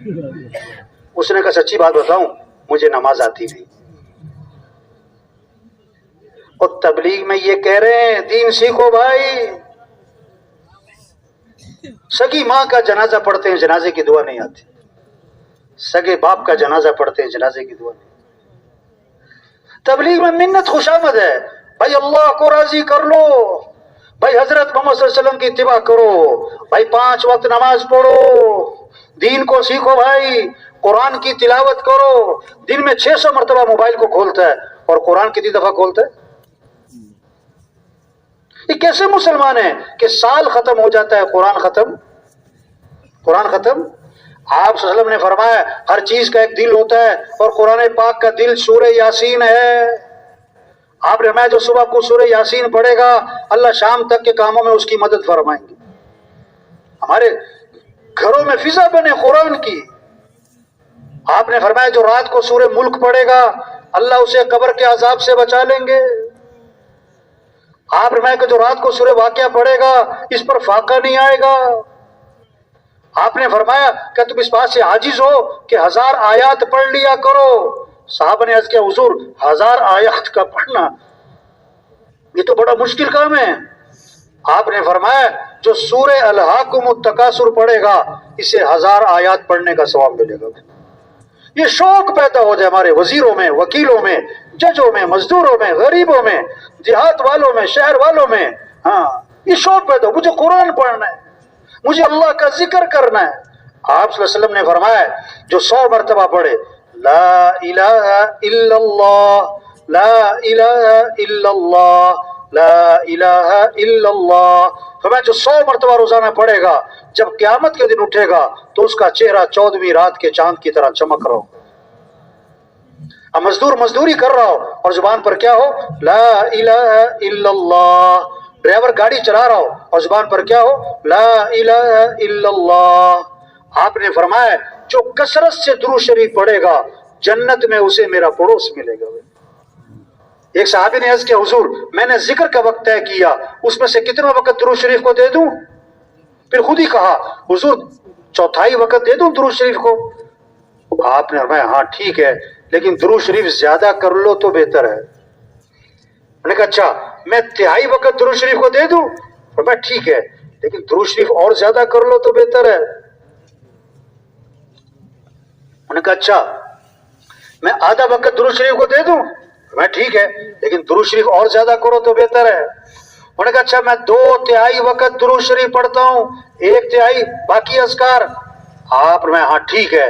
اس نے کہا سچی بات بتاؤں مجھے نماز آتی نہیں. اور تبلیغ میں یہ کہہ رہے ہیں دین سیکھو بھائی. سگی ماں کا جنازہ پڑھتے ہیں جنازے کی دعا نہیں آتی. سگے باپ کا جنازہ پڑھتے ہیں جنازے کی دعا نہیں. تبلیغ میں منت خوشامد ہے بھائی، اللہ کو راضی کر لو بھائی، حضرت محمد صلی اللہ علیہ وسلم کی اتباع کرو بھائی، 5 وقت نماز پڑھو، دین کو سیکھو بھائی، قرآن کی تلاوت کرو. دن میں 600 مرتبہ موبائل کو کھولتا ہے اور قرآن کتنی دفعہ کھولتا ہے؟ یہ کیسے مسلمان ہیں کہ سال ختم ہو جاتا ہے قرآن ختم. آپ صلی اللہ علیہ وسلم نے فرمایا ہر چیز کا ایک دل ہوتا ہے اور قرآن پاک کا دل سورہ یاسین ہے. آپ نے فرمایا جو صبح کو سورہ یاسین پڑھے گا اللہ شام تک کے کاموں میں اس کی مدد فرمائیں گے. ہمارے گھروں میں فضا بنے قرآن کی. آپ نے فرمایا جو رات کو سورہ ملک پڑھے گا اللہ اسے قبر کے عذاب سے بچا لیں گے. آپ نے فرمایا کہ جو رات کو سورہ واقعہ پڑھے گا اس پر فاقہ نہیں آئے گا. آپ نے فرمایا کہ تم اس بات سے عاجز ہو کہ 1000 آیات پڑھ لیا کرو. صحابہ نے عرض کیا حضور 1000 آیات کا پڑھنا یہ تو بڑا مشکل کام ہے. آپ نے فرمایا جو سورہ الہاکم التکاثر پڑھے گا اسے 1000 آیات پڑھنے کا ثواب ملے گا. یہ شوق پیدا ہو جائے ہمارے وزیروں میں، وکیلوں میں، ججوں میں، مزدوروں میں، غریبوں میں، دیہات والوں میں، شہر والوں میں. ہاں یہ شوق پیدا ہو مجھے قرآن پڑھنا ہے، مجھے اللہ کا ذکر کرنا ہے. آپ صلی اللہ علیہ وسلم نے فرمایا جو 100 مرتبہ پڑھے لا الہ الا اللہ لا الہ الا اللہ لا الہ الا اللہ، فرمایا جو 100 مرتبہ روزانہ پڑھے گا جب قیامت کے دن اٹھے گا تو اس کا چہرہ 14ویں رات کے چاند کی طرح چمک رہا ہو. اب مزدور مزدوری کر رہا ہو اور زبان پر کیا ہو لا الہ الا اللہ. ڈرائیور گاڑی چلا رہا ہو اور زبان پر کیا ہو لا الہ الا اللہ. آپ نے فرمایا جو کثرت سے درود شریف پڑھے گا جنت میں اسے میرا پڑوس ملے گا. ایک صحابی نے عرض کیا حضور میں نے ذکر کا وقت طے کیا اس میں سے کتنا وقت درود شریف کو دے دوں؟ پھر خود ہی کہا حضور 1/4 وقت دے دوں درود شریف کو. آپ نے فرمایا ہاں ٹھیک ہے لیکن درود شریف زیادہ کر لو تو بہتر ہے. میں نے کہا اچھا میں 1/3 وقت درود شریف کو دے دوں؟ فرمایا ٹھیک ہے لیکن درود شریف اور زیادہ کر لو تو بہتر ہے. میں نے کہا اچھا میں آدھا وقت درود شریف کو دے دوں؟ میں ٹھیک ہے لیکن درود شریف اور زیادہ کرو تو بہتر ہے. انہوں نے کہا اچھا میں 2/3 وقت درود شریف پڑھتا ہوں 1/3 باقی اذکار. آپ نے ہاں ٹھیک ہے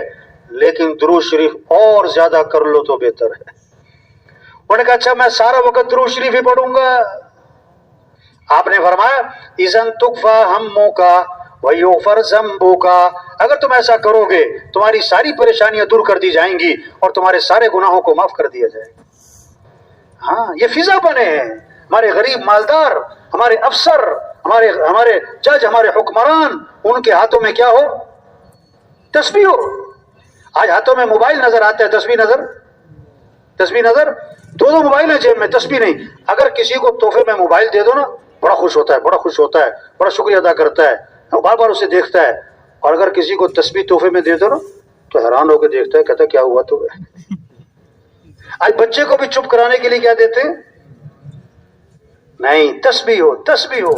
لیکن درود شریف اور زیادہ کر لو تو بہتر ہے. انہوں نے کہا اچھا میں سارا وقت درود شریف ہی پڑھوں گا. آپ نے فرمایا اذن تکفا ہموں کا ویغفر ذنبوں کا، اگر تم ایسا کرو گے تمہاری ساری پریشانیاں دور کر دی جائیں گی اور تمہارے سارے گناہوں کو معاف کر دیا جائے گا. ہاں یہ فضا بنے ہیں ہمارے غریب مالدار، ہمارے افسر، ہمارے جج، ہمارے حکمران، ان کے ہاتھوں میں کیا ہو تسبیح ہو. آج ہاتھوں میں موبائل نظر آتا ہے تسبیح نظر 2 موبائل ہیں جیب میں تسبیح نہیں. اگر کسی کو تحفے میں موبائل دے دو نا بڑا خوش ہوتا ہے بڑا شکریہ ادا کرتا ہے، بار بار اسے دیکھتا ہے. اور اگر کسی کو تسبیح تحفے میں دے دو نا تو حیران ہو کے دیکھتا ہے، کہتا کیا ہوا تو. آج بچے کو بھی چپ کرانے کے لیے کیا دیتے ہیں؟ نہیں تسبیح ہو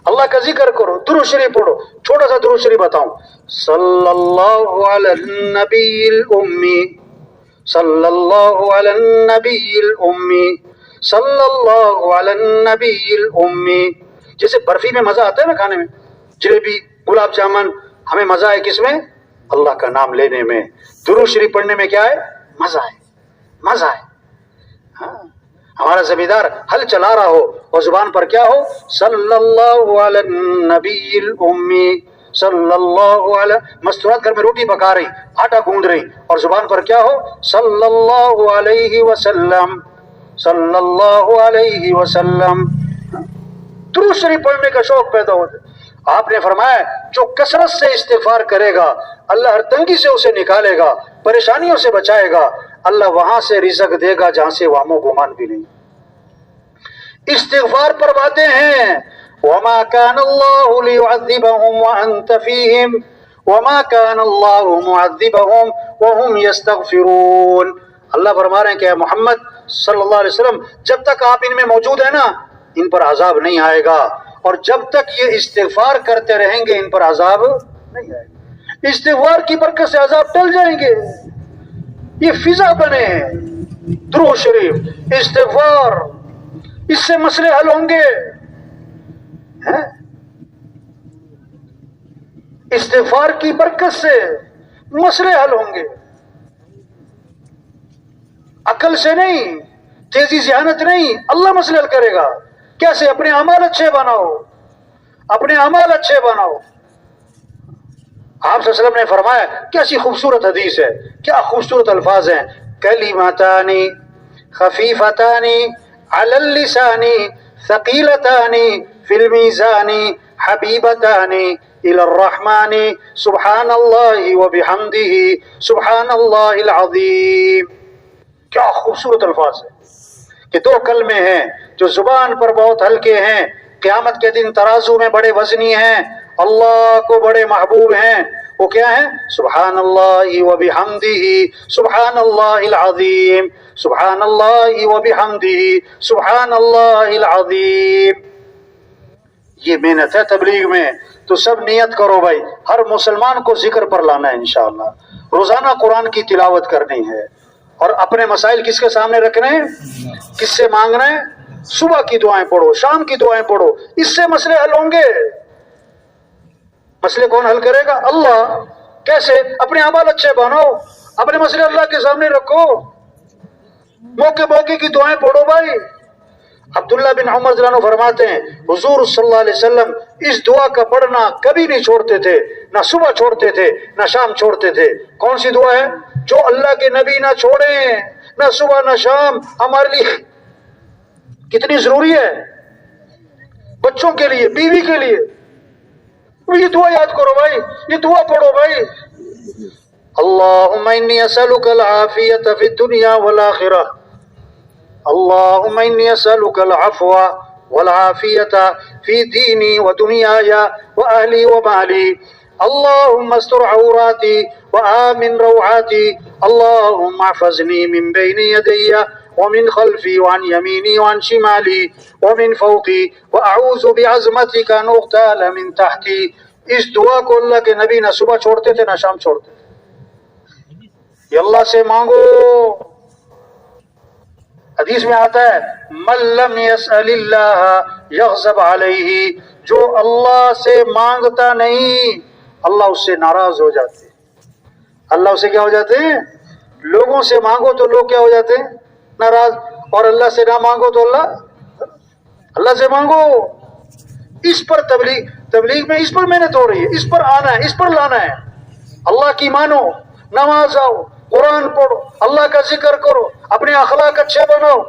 اللہ کا ذکر کرو، درود شریف پڑھو. چھوٹا سا درود شریف بتاؤں صلی اللہ علی النبی الامی صلی اللہ علی النبی الامی صلی اللہ علی النبی الامی. جیسے برفی میں مزہ آتا ہے نا کھانے میں، جلیبی، گلاب جامن، ہمیں مزہ ہے کس میں؟ اللہ کا نام لینے میں. درود شریف پڑھنے میں کیا ہے؟ مزہ ہے. ہاں ہمارا زمیندار ہل چلا رہا ہو اور زبان پر کیا ہو صلی اللہ علی النبی الامی صلی اللہ علی، مستورات گھر میں روٹی پکا رہی، آٹا گوندھ رہی اور زبان پر کیا ہو صلی اللہ علیہ وسلم صلی اللہ علیہ وسلم. درود شریف پڑھنے کا شوق پیدا ہو جائے. آپ نے فرمایا جو کثرت سے استغفار کرے گا اللہ ہر تنگی سے اسے نکالے گا، پریشانیوں سے بچائے گا. اللہ وہاں سے رزق دے گا جہاں سے وام و گمان بھی نہیں. استغفار پر باتیں ہیں وَمَا كَانَ اللَّهُ لِيُعَذِّبَهُمْ وَأَنْتَ فِيهِمْ وما كان الله معذبهم وهم يستغفرون. اللہ فرما رہے ہیں کہ اے محمد صلی اللہ علیہ وسلم جب تک آپ ان میں موجود ہیں نا ان پر عذاب نہیں آئے گا، اور جب تک یہ استغفار کرتے رہیں گے ان پر عذاب نہیں آئے گا. استغفار کی برکت سے عذاب ٹل جائیں گے. یہ فضا بنے درود شریف استغفار، اس سے مسئلے حل ہوں گے. استغفار کی برکت سے مسئلے حل ہوں گے. عقل سے نہیں، تیزی ذہانت نہیں، اللہ مسئلے حل کرے گا. کیسے؟ اپنے اعمال اچھے بناؤ، اپنے اعمال اچھے بناؤ. آپ صلی اللہ علیہ وسلم نے فرمایا، کیسی خوبصورت حدیث ہے، کیا خوبصورت الفاظ ہیں. کلمتان خفیفتان علی اللسان ثقیلتان فی المیزان حبیبتان الی الرحمن سبحان اللہ وبحمدہ سبحان اللہ العظیم. کیا خوبصورت الفاظ ہے کہ دو کلمے ہیں جو زبان پر بہت ہلکے ہیں، قیامت کے دن ترازو میں بڑے وزنی ہیں، اللہ کو بڑے محبوب ہیں. وہ کیا ہیں؟ سبحان اللہ وبحمدہ سبحان اللہ العظیم، سبحان اللہ وبحمدہ سبحان اللہ العظیم. یہ محنت ہے تبلیغ میں. تو سب نیت کرو بھائی، ہر مسلمان کو ذکر پر لانا ہے انشاءاللہ. روزانہ قرآن کی تلاوت کرنی ہے، اور اپنے مسائل کس کے سامنے رکھنے ہیں؟ کس سے مانگنا ہے؟ صبح کی دعائیں پڑھو، شام کی دعائیں پڑھو، اس سے مسئلے حل ہوں گے. مسئلے کون حل کرے گا؟ اللہ. کیسے؟ اپنے اعمال اچھے بناؤ، اپنے مسئلے اللہ کے سامنے رکھو، موقع موقع کی دعائیں پڑھو بھائی. عبداللہ بن عمر رضی اللہ عنہ فرماتے ہیں حضور صلی اللہ علیہ وسلم اس دعا کا پڑھنا کبھی نہیں چھوڑتے تھے، نہ صبح چھوڑتے تھے نہ شام چھوڑتے تھے. کون سی دعا ہے؟ جو اللہ کے نبی نہ چھوڑیں، نہ صبح نہ شام. ہمارے لیے کتنی ضروری ہے، بچوں کے لیے، بیوی کے لیے. یہ دعا یاد کرو بھائی، یہ دعا پڑھو بھائی. اللہم انی اسألک العافیت فی الدنیا والآخرہ، اللہم انی اسألک العفو والعافیت فی دینی ودنیای واہلی ومالی، اللہم استر عوراتی وآمن روعاتی، اللہم احفظنی من بین یدی ومن خلفی وعن یمینی وعن شمالی ومن فوقی واعوذ بعظمتک ان اغتال من تحتی. اس دعا کو اللہ کے نبی نہ صبح چھوڑتے تھے نہ شام چھوڑتے تھے. یہ اللہ سے مانگو. حدیث میں آتا ہے من لم یسأل اللہ یغضب علیہ، جو اللہ سے مانگتا نہیں اللہ اس سے ناراض ہو جاتے. اللہ اس سے کیا ہو جاتے ہیں؟ لوگوں سے مانگو تو لوگ کیا ہو جاتے ہیں؟ ناراض. اور اللہ سے نہ مانگو تو اللہ سے مانگو. اس پر تبلیغ میں اس پر محنت ہو رہی ہے، اس پر آنا ہے، اس پر لانا ہے. اللہ کی مانو، نماز آؤ، قرآن پڑھو، اللہ کا ذکر کرو، اپنے اخلاق اچھے بناؤ.